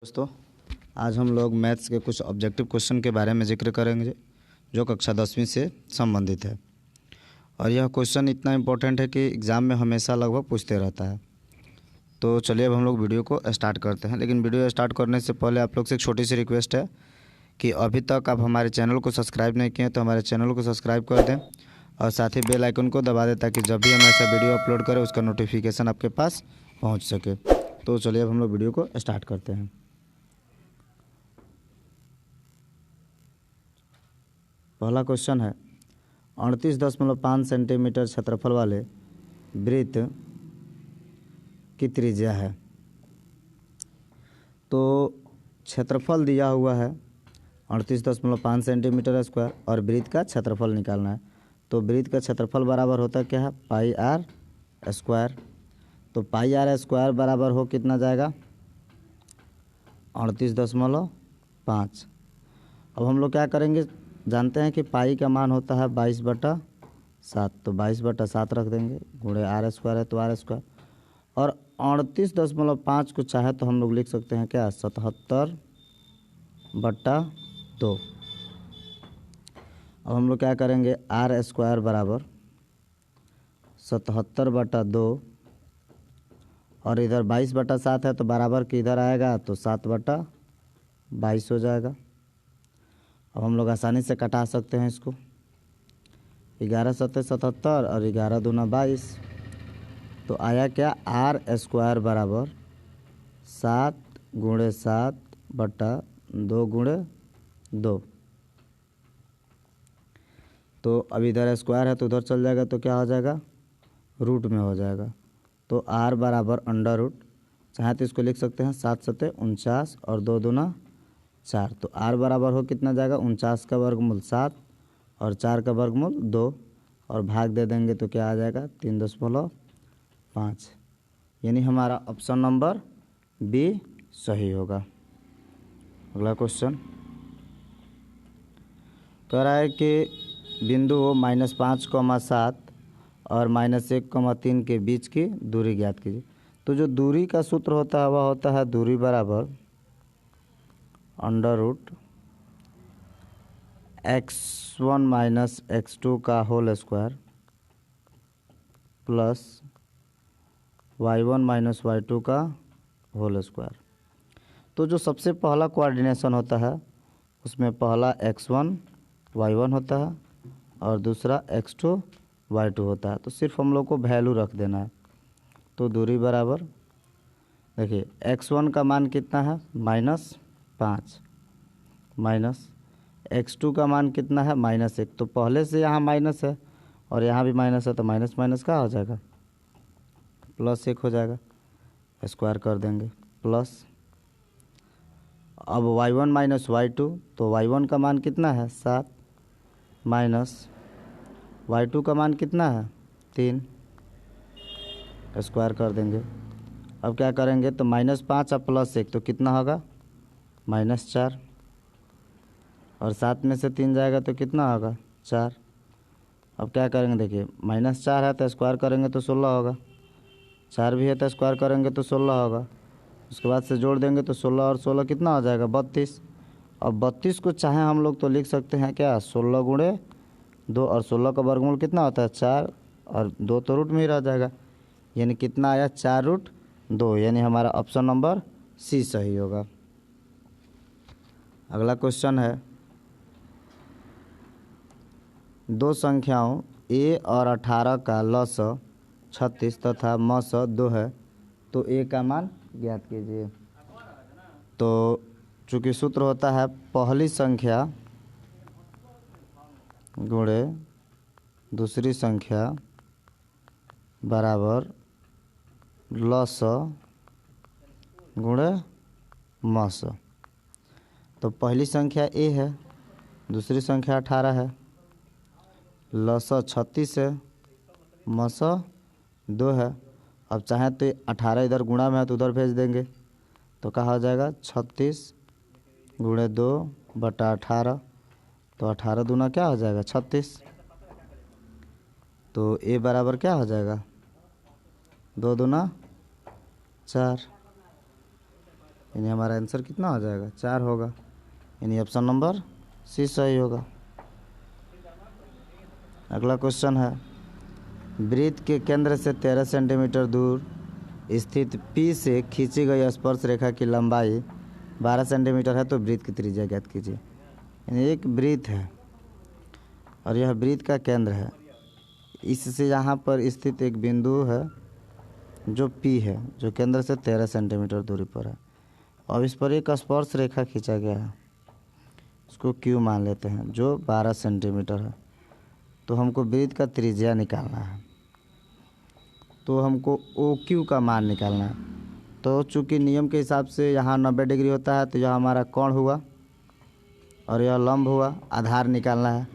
दोस्तों, आज हम लोग मैथ्स के कुछ ऑब्जेक्टिव क्वेश्चन के बारे में जिक्र करेंगे जो कक्षा 10वीं से संबंधित है। और यह क्वेश्चन इतना इम्पोर्टेंट है कि एग्ज़ाम में हमेशा लगभग पूछते रहता है। तो चलिए अब हम लोग वीडियो को स्टार्ट करते हैं। लेकिन वीडियो स्टार्ट करने से पहले आप लोग से एक छोटी सी रिक्वेस्ट है कि अभी तक आप हमारे चैनल को सब्सक्राइब नहीं किए तो हमारे चैनल को सब्सक्राइब कर दें और साथ ही बेल आइकन को दबा दें ताकि जब भी हम ऐसा वीडियो अपलोड करें उसका नोटिफिकेशन आपके पास पहुँच सके। तो चलिए अब हम लोग वीडियो को स्टार्ट करते हैं। पहला क्वेश्चन है 38.5 सेंटीमीटर क्षेत्रफल वाले वृत्त की त्रिज्या है। तो क्षेत्रफल दिया हुआ है 38.5 सेंटीमीटर स्क्वायर और वृत्त का क्षेत्रफल निकालना है। तो वृत्त का क्षेत्रफल बराबर होता है क्या है, पाई आर स्क्वायर। तो पाई आर स्क्वायर बराबर हो कितना जाएगा, 38.5। अब हम लोग क्या करेंगे, जानते हैं कि पाई का मान होता है 22/7। तो 22/7 रख देंगे, गुणे आर स्क्वायर है तो आर स्क्वायर। और 38.5 को चाहे तो हम लोग लिख सकते हैं क्या, 77/2। अब हम लोग क्या करेंगे, आर स्क्वायर बराबर 77/2 और इधर 22/7 है तो बराबर कि इधर आएगा तो 7/22 हो जाएगा। अब हम लोग आसानी से कटा सकते हैं इसको, 11 सत्ते 77 और 11 दूना 22। तो आया क्या, आर स्क्वायर बराबर 7/7/2 × 2। तो अब इधर स्क्वायर है तो उधर चल जाएगा तो क्या हो जाएगा, रूट में हो जाएगा। तो आर बराबर अंडर रूट, चाहे तो इसको लिख सकते हैं 7 सत्ते 49 और 2 दूना 4। तो आर बराबर हो कितना जाएगा, 49 का वर्गमूल 7 और 4 का वर्गमूल 2 और भाग दे देंगे तो क्या आ जाएगा, 3.5। यानी हमारा ऑप्शन नंबर बी सही होगा। अगला क्वेश्चन कह रहा है कि बिंदु -5,7 और -1,3 के बीच की दूरी ज्ञात कीजिए। तो जो दूरी का सूत्र होता है वह होता है दूरी बराबर अंडर रूट x1 - x2 का whole square plus y1 - y2 का होल स्क्वायर। तो जो सबसे पहला कोऑर्डिनेशन होता है उसमें पहला x1 y1 होता है और दूसरा x2 y2 होता है। तो सिर्फ हम लोग को वैल्यू रख देना है। तो दूरी बराबर, देखिए x1 का मान कितना है, -5 माइनस x2 का मान कितना है, -1। तो पहले से यहाँ माइनस है और यहाँ भी माइनस है तो माइनस माइनस का हो जाएगा, +1 हो जाएगा। स्क्वायर कर देंगे प्लस, अब y1 - y2, तो y1 का मान कितना है 7 माइनस y2 का मान कितना है 3, स्क्वायर कर देंगे। अब क्या करेंगे, तो -5 और +1 तो कितना होगा, -4 और 7 में से 3 जाएगा तो कितना होगा 4। अब क्या करेंगे, देखिए -4 है तो स्क्वायर करेंगे तो 16 होगा, 4 भी है तो स्क्वायर करेंगे तो 16 होगा। उसके बाद से जोड़ देंगे तो 16 और 16 कितना हो जाएगा 32। अब 32 को चाहे हम लोग तो लिख सकते हैं क्या, 16 × 2 और 16 का वर्गमूल कितना होता है 4 और 2 तो रूट में ही रह जाएगा। यानी कितना आया, 4√2। यानी हमारा ऑप्शन नंबर सी सही होगा। अगला क्वेश्चन है, दो संख्याओं a और 18 का लसाअ 36 तथा मसाअ 2 है, तो a का मान ज्ञात कीजिए। तो चूँकि सूत्र होता है पहली संख्या गुणे दूसरी संख्या बराबर लसाअ गुणे मसाअ। तो पहली संख्या a है, दूसरी संख्या 18 है, लसाअ 36 है, मसाअ 2 है। अब चाहे तो 18 इधर गुणा में है तो उधर भेज देंगे तो कहा जाएगा 36 × 2/18। तो 18 दूना क्या हो जाएगा 36। तो a बराबर क्या हो जाएगा, 2 दूना 4। यानी हमारा आंसर कितना हो जाएगा 4 होगा, यानी ऑप्शन नंबर सी सही होगा। अगला क्वेश्चन है, वृत्त के केंद्र से 13 सेंटीमीटर दूर स्थित P से खींची गई स्पर्श रेखा की लंबाई 12 सेंटीमीटर है तो वृत्त की त्रिज्या ज्ञात कीजिए। यानी एक वृत्त है और यह वृत्त का केंद्र है, इससे यहाँ पर स्थित एक बिंदु है जो P है, जो केंद्र से 13 सेंटीमीटर दूरी पर है, और इस पर एक स्पर्श रेखा खींचा गया है, उसको Q मान लेते हैं, जो 12 सेंटीमीटर है। तो हमको वृत्त का त्रिज्या निकालना है, तो हमको OQ का मान निकालना है। तो चूँकि नियम के हिसाब से यहाँ 90 डिग्री होता है, तो यह हमारा कोण हुआ और यह लंब हुआ, आधार निकालना है।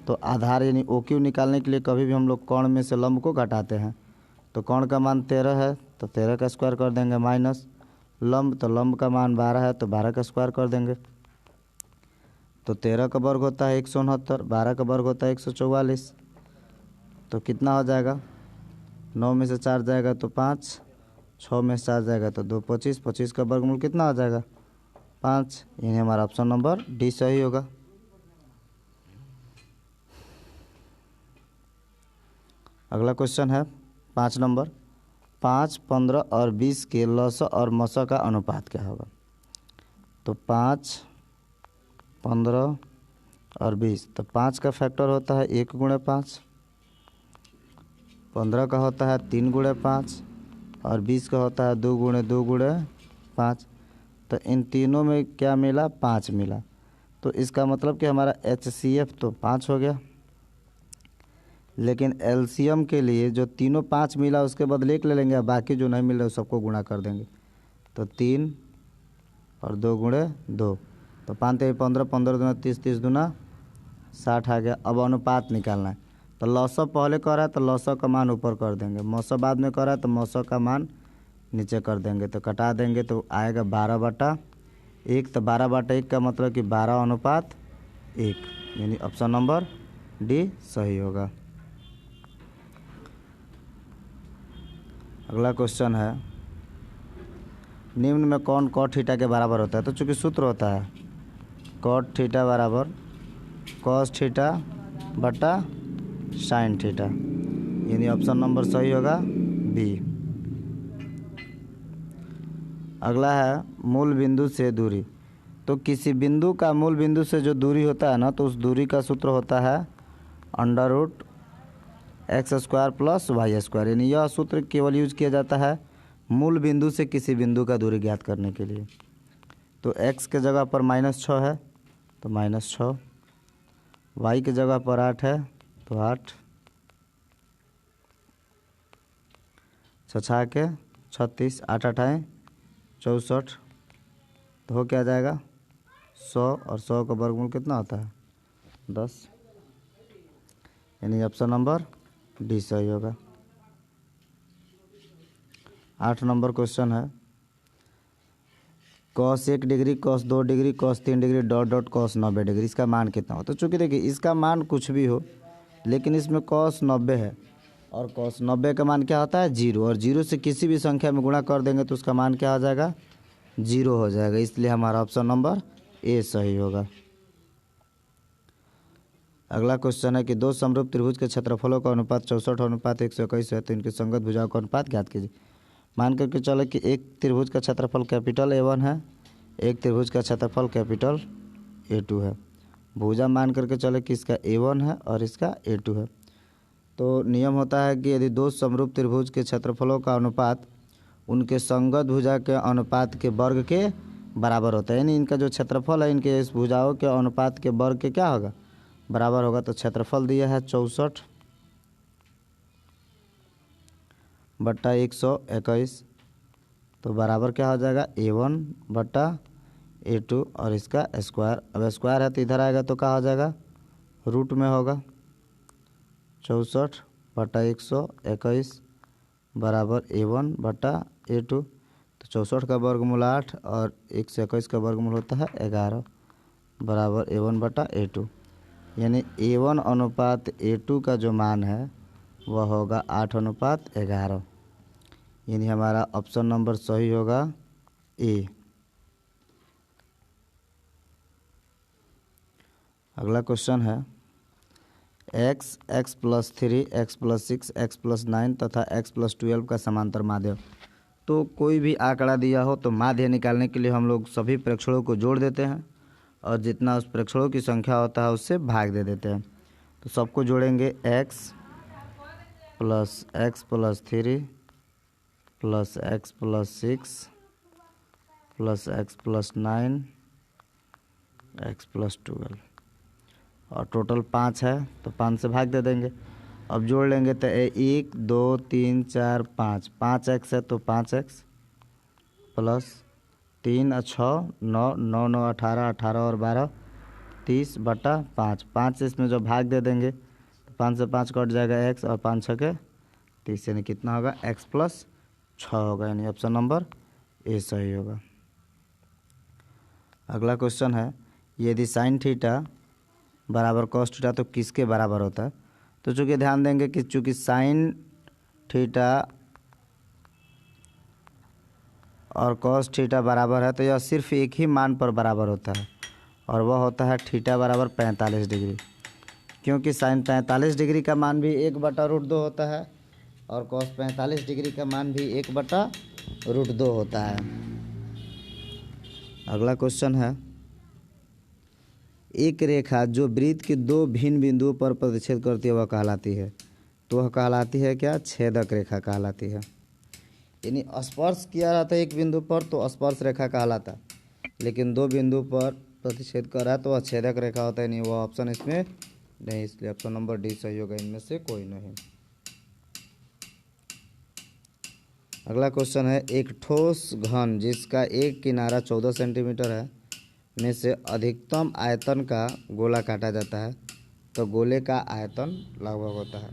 तो आधार यानी OQ निकालने के लिए कभी भी हम लोग कोण में से लंब को घटाते हैं। तो कोण का मान 13 है तो 13 का स्क्वायर कर देंगे, माइनस लंब, तो लंब का मान 12 है तो 12 का स्क्वायर कर देंगे। तो 13 का वर्ग होता है 169, 12 का वर्ग होता है 144। तो कितना हो जाएगा, 9 में से 4 जाएगा तो 5, 6 में से 4 जाएगा तो 2, 25, 25 का वर्गमूल कितना हो जाएगा 5, यानी हमारा ऑप्शन नंबर डी सही होगा। अगला क्वेश्चन है 5 नंबर, 5, 15 और 20 के लसा और मसा का अनुपात क्या होगा। तो 5, 15 और 20, तो 5 का फैक्टर होता है 1 गुणे 5, 15 का होता है 3 गुणे 5 और 20 का होता है 2 गुणे 2 गुणे 5। तो इन तीनों में क्या मिला, 5 मिला। तो इसका मतलब कि हमारा HCF तो 5 हो गया, लेकिन LCM के लिए जो तीनों 5 मिला उसके बदले 1 ले लेंगे, बाकी जो नहीं मिल रहा सबको गुणा कर देंगे। तो 3 और 2 गुणे 2, तो 5 3 15, 15 दूना 30, 30 दूना 60 आ गया। अब अनुपात निकालना है, तो लौसा पहले कर रहा है तो लौसा का मान ऊपर कर देंगे, मौसा बाद में कर रहा है तो मौसा का मान नीचे कर देंगे। तो कटा देंगे तो आएगा 12/1, तो 12/1 का मतलब कि 12:1, यानी ऑप्शन नंबर डी सही होगा। अगला क्वेश्चन है, निम्न में कौन cot थीटा के बराबर होता है। तो चूँकि सूत्र होता है cot थीटा बराबर cos थीटा बटा sin थीटा, यानी ऑप्शन नंबर सही होगा बी। अगला है मूल बिंदु से दूरी। तो किसी बिंदु का मूल बिंदु से जो दूरी होता है ना, तो उस दूरी का सूत्र होता है √x² + y², यानी यह सूत्र केवल यूज किया जाता है मूल बिंदु से किसी बिंदु का दूरी ज्ञात करने के लिए। तो x के जगह पर -6 है तो -6, y के जगह पर 8 है तो 8, 6 के 36, 8 8 64, तो हो क्या जाएगा 100, और 100 का वर्गमूल कितना होता है 10, यानी ऑप्शन नंबर डी सही होगा। 8 नंबर क्वेश्चन है, cos 1 degree, cos 2 degree, cos 3 degree cos 90 degree, इसका मान कितना हो। तो चूँकि देखिए इसका मान कुछ भी हो, लेकिन इसमें cos 90 है और cos 90 का मान क्या होता है 0, और 0 से किसी भी संख्या में गुणा कर देंगे तो उसका मान क्या हो जाएगा 0 हो जाएगा, इसलिए हमारा ऑप्शन नंबर ए सही होगा। अगला क्वेश्चन है कि दो समरूप त्रिभुज के क्षेत्रफलों का अनुपात 64:121 है, तो इनके संगत भुजाओं का अनुपात ज्ञात कीजिए। मान करके चले कि एक त्रिभुज का क्षेत्रफल कैपिटल A1 है, एक त्रिभुज का क्षेत्रफल कैपिटल A2 है। भुजा मान करके चले कि इसका A1 है और इसका A2 है। तो नियम होता है कि यदि दो समरूप त्रिभुज के क्षेत्रफलों का अनुपात उनके संगत भुजा के अनुपात के वर्ग के बराबर होता है, यानी इनका जो क्षेत्रफल है इनके इस भुजाओं के अनुपात के वर्ग के क्या होगा बराबर होगा। तो क्षेत्रफल दिया है 64/121, तो बराबर क्या हो जाएगा A1/A2 और इसका स्क्वायर। अब स्क्वायर है तो इधर आएगा तो क्या हो जाएगा रूट में होगा, 64/121 बराबर A1/A2। तो 64 का वर्गमूल 8 और 121 का वर्गमूल होता है 11 बराबर A1/A2, यानी A1:A2 का जो मान है वह होगा 8:11, यानी हमारा ऑप्शन नंबर सही होगा ए। अगला क्वेश्चन है x, x plus 3, x plus 6, x plus 9 तथा एक्स प्लस 12 का समांतर माध्य। तो कोई भी आंकड़ा दिया हो तो माध्य निकालने के लिए हम लोग सभी प्रेक्षणों को जोड़ देते हैं और जितना उस प्रेक्षणों की संख्या होता है उससे भाग दे देते हैं। तो सबको जोड़ेंगे x plus 3 plus x plus 6 plus x plus 9 x plus 12 और टोटल 5 है तो 5 से भाग दे देंगे। अब जोड़ लेंगे तो 1 2 3 4 5, 5 एक्स है तो 5 एक्स प्लस 3 और 6 9, 9 9 18, 18 और 12 30/5, 5 से इसमें जो भाग दे देंगे तो 5 से 5 कट जाएगा एक्स और 5 6 के 30, यानी कितना होगा एक्स प्लस 6 होगा, यानी ऑप्शन नंबर ए सही होगा। अगला क्वेश्चन है यदि साइन थीटा बराबर कॉस थीटा तो किसके बराबर होता है। तो चूँकि ध्यान देंगे कि चूँकि साइन थीटा और कॉस थीटा बराबर है तो यह सिर्फ एक ही मान पर बराबर होता है और वह होता है थीटा बराबर 45 डिग्री, क्योंकि साइन 45 डिग्री का मान भी 1/√2 होता है और कॉस 45 डिग्री का मान भी 1/√2 होता है। अगला क्वेश्चन है एक रेखा जो वृत्त के दो भिन्न बिंदुओं पर प्रतिच्छेद करती है वह कहलाती है। तो वह कहलाती है क्या, छेदक रेखा कहलाती है। यानी स्पर्श किया जाता है एक बिंदु पर तो स्पर्श रेखा कहलाता है, लेकिन दो बिंदु पर प्रतिच्छेद कर रहा है तो वह छेदक रेखा होता है। नहीं, वह ऑप्शन इसमें नहीं, इसलिए ऑप्शन नंबर डी सही होगा, इनमें से कोई नहीं। अगला क्वेश्चन है एक ठोस घन जिसका एक किनारा 14 सेंटीमीटर है में से अधिकतम आयतन का गोला काटा जाता है तो गोले का आयतन लगभग होता है।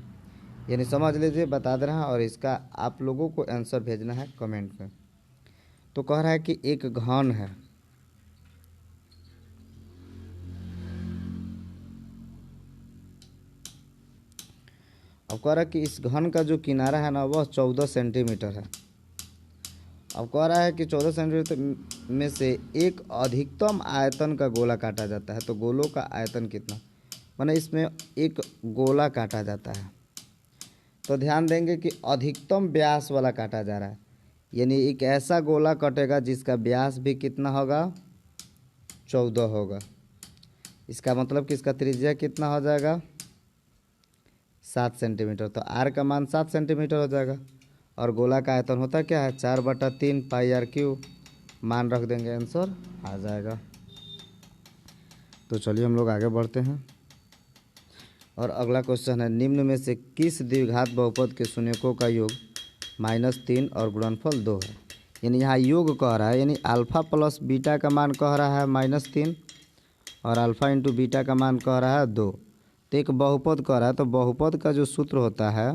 यानी समझ लीजिए, बता दे रहे हैं और इसका आप लोगों को आंसर भेजना है कमेंट में। तो कह रहा है कि एक घन है, अब कह रहा है कि इस घन का जो किनारा है ना वह 14 सेंटीमीटर है। अब कह रहा है कि 14 सेंटीमीटर में से एक अधिकतम आयतन का गोला काटा जाता है तो गोलों का आयतन कितना, माने इसमें एक गोला काटा जाता है। तो ध्यान देंगे कि अधिकतम व्यास वाला काटा जा रहा है, यानी एक ऐसा गोला कटेगा जिसका व्यास भी कितना होगा, 14 होगा। इसका मतलब कि इसका त्रिज्या कितना हो जाएगा, 7 सेंटीमीटर। तो आर का मान 7 सेंटीमीटर हो जाएगा और गोला का आयतन होता क्या है 4/3 πr3, मान रख देंगे, आंसर आ जाएगा। तो चलिए हम लोग आगे बढ़ते हैं और अगला क्वेश्चन है निम्न में से किस द्विघात बहुपद के शून्यकों का योग -3 और गुणनफल 2 है। यानी यहाँ योग कह रहा है, यानी अल्फ़ा प्लस बीटा का मान कह रहा है -3 और अल्फ़ा इंटू बीटा का मान कह रहा है 2। तो एक बहुपद कह रहा है, तो बहुपद का जो सूत्र होता है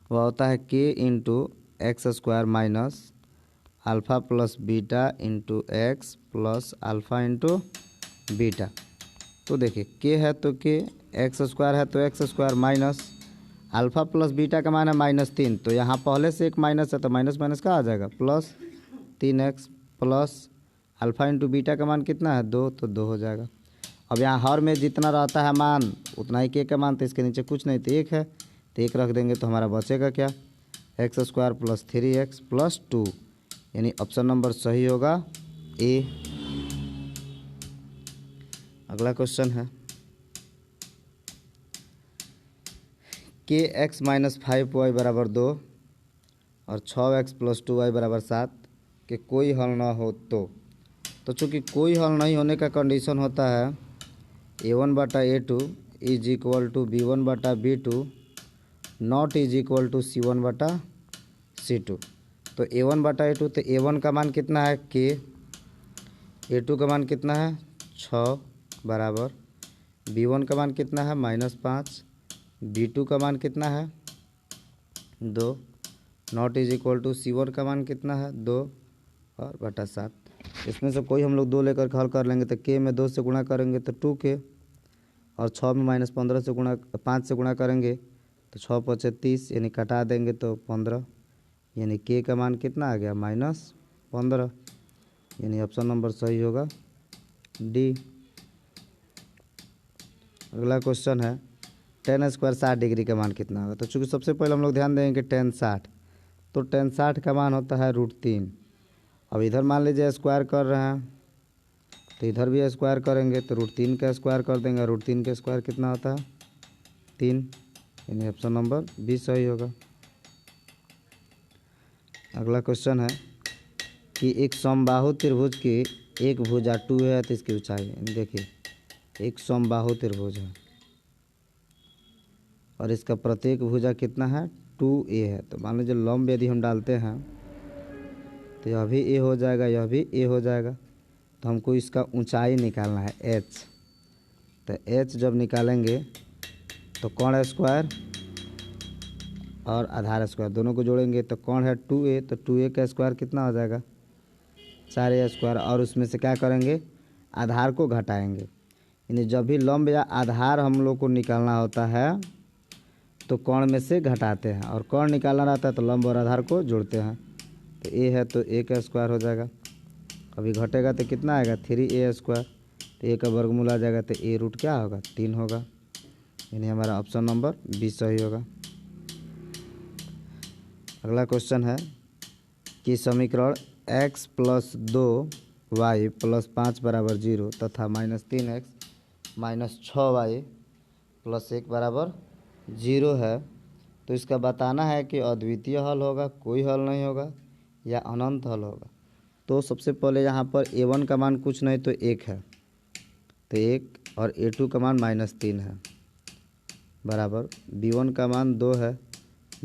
वह होता है k into x square minus alpha plus beta into x plus alpha into beta. तो देखिए k है तो k, एक्स स्क्वायर है तो x square minus alpha plus beta का मान है -3, तो यहाँ पहले से एक माइनस है तो माइनस माइनस का आ जाएगा plus 3x plus alpha into beta का मान कितना है 2, तो 2 हो जाएगा। अब यहाँ हर में जितना रहता है मान उतना ही k का मान, तो इसके नीचे कुछ नहीं तो 1 है, तो 1 रख देंगे तो हमारा बचेगा क्या, x square plus 3x plus 2, यानी ऑप्शन नंबर सही होगा ए। अगला क्वेश्चन है के एक्स माइनस 5y बराबर 2 और 6x प्लस 2y बराबर 7 के कोई हल ना हो तो चूँकि कोई हल नहीं होने का कंडीशन होता है a1/a2 is equal to b1/b2 not is equal to c1/c2। तो a1/a2, तो a1 का मान कितना है k, a2 का मान कितना है 6 बराबर b1 का मान कितना है -5, b2 का मान कितना है 2, not is equal to c1 का मान कितना है 2 और बटा 7। इसमें से कोई हम लोग 2 लेकर हल कर लेंगे तो k में 2 से गुणा करेंगे तो 2k और 6 में -15 से गुणा 5 से गुणा करेंगे तो 6 × 5 = 30, यानी कटा देंगे तो 15, यानी k का मान कितना आ गया -15, यानी ऑप्शन नंबर सही होगा डी। अगला क्वेश्चन है टेन स्क्वायर 60 डिग्री का मान कितना होगा। तो चूँकि सबसे पहले हम लोग ध्यान देंगे कि टेन 60, तो टेन 60 का मान होता है √3। अब इधर मान लीजिए स्क्वायर कर रहे हैं तो इधर भी स्क्वायर करेंगे तो √3 का स्क्वायर कर देंगे। √3 का स्क्वायर कितना होता है 3, यानी ऑप्शन नंबर 20 सही होगा। अगला क्वेश्चन है कि एक समबाहु त्रिभुज की एक भुजा 2 है तो इसकी ऊंचाई है। देखिए एक समबाहु त्रिभुज है और इसका प्रत्येक भुजा कितना है 2a है। तो मान लीजिए लंब यदि हम डालते हैं तो यह भी a हो जाएगा, यह भी a हो जाएगा। तो हमको इसका ऊंचाई निकालना है h। तो h जब निकालेंगे तो कोण स्क्वायर और आधार स्क्वायर दोनों को जोड़ेंगे तो कोण है 2a, तो 2a का स्क्वायर कितना हो जाएगा 4a स्क्वायर। और उसमें से क्या करेंगे आधार को घटाएंगे, यानी जब भी लंब या आधार हम लोग को निकालना होता है तो कोण में से घटाते हैं, और कोण निकालना रहता है तो लंब और आधार को जोड़ते हैं। तो a है तो a का स्क्वायर हो जाएगा, अभी घटेगा तो कितना आएगा 3a स्क्वायर। तो a का वर्गमूल आ जाएगा तो a रूट क्या होगा 3 होगा, यानी हमारा ऑप्शन नंबर 20 सही होगा। अगला क्वेश्चन है कि समीकरण x + 2y + 5 = 0 तथा -3x - 6y + 1 = 0 है। तो इसका बताना है कि अद्वितीय हल होगा, कोई हल नहीं होगा, या अनंत हल होगा। तो सबसे पहले यहाँ पर a1 का मान कुछ नहीं तो 1 है, तो 1, और a2 का मान -3 है बराबर b1 का मान 2 है,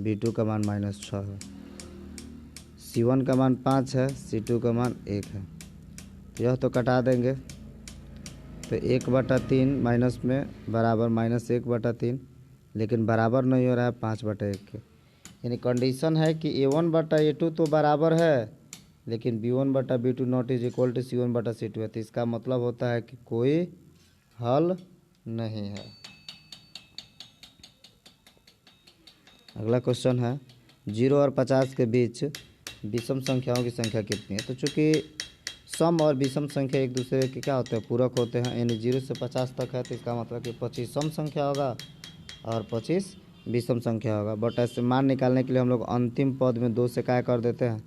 b2 का मान -6 है, c1 का मान 5 है, c2 का मान 1 है। तो यह तो कटा देंगे तो 1/3 माइनस में बराबर -1/3, लेकिन बराबर नहीं हो रहा है 5/1 के, यानी कंडीशन है कि a1/a2 तो बराबर है, लेकिन b1/b2 not is equal to c1/c2 है। तो इसका मतलब होता है कि कोई हल नहीं है। अगला क्वेश्चन है 0 और 50 के बीच विषम संख्याओं की संख्या कितनी है। तो चूँकि सम और विषम संख्या एक दूसरे के क्या होते हैं पूरक होते हैं, यानी 0 से 50 तक है तो इसका मतलब कि 25 सम संख्या होगा और 25 विषम संख्या होगा। बट ऐसे मान निकालने के लिए हम लोग अंतिम पद में 2 से क्या कर देते हैं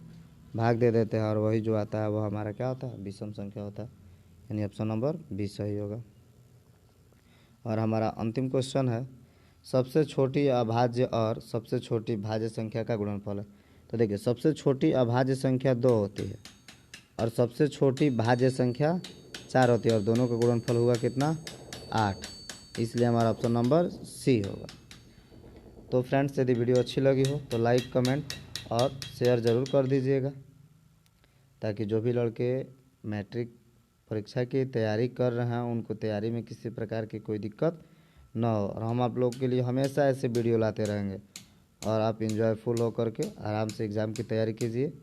भाग दे देते हैं, और वही जो आता है वो हमारा क्या होता है विषम संख्या होता है, यानी ऑप्शन नंबर 20 सही होगा। और हमारा अंतिम क्वेश्चन है सबसे छोटी अभाज्य और सबसे छोटी भाज्य संख्या का गुणनफल है। तो देखिए सबसे छोटी अभाज्य संख्या 2 होती है और सबसे छोटी भाज्य संख्या 4 होती है, और दोनों का गुणनफल हुआ कितना 8, इसलिए हमारा ऑप्शन नंबर सी होगा। तो फ्रेंड्स यदि वीडियो अच्छी लगी हो तो लाइक कमेंट और शेयर ज़रूर कर दीजिएगा, ताकि जो भी लड़के मैट्रिक परीक्षा की तैयारी कर रहे हैं उनको तैयारी में किसी प्रकार की कोई दिक्कत ना हो। और हम आप लोग के लिए हमेशा ऐसे वीडियो लाते रहेंगे और आप इंजॉयफुल हो करके आराम से एग्ज़ाम की तैयारी कीजिए।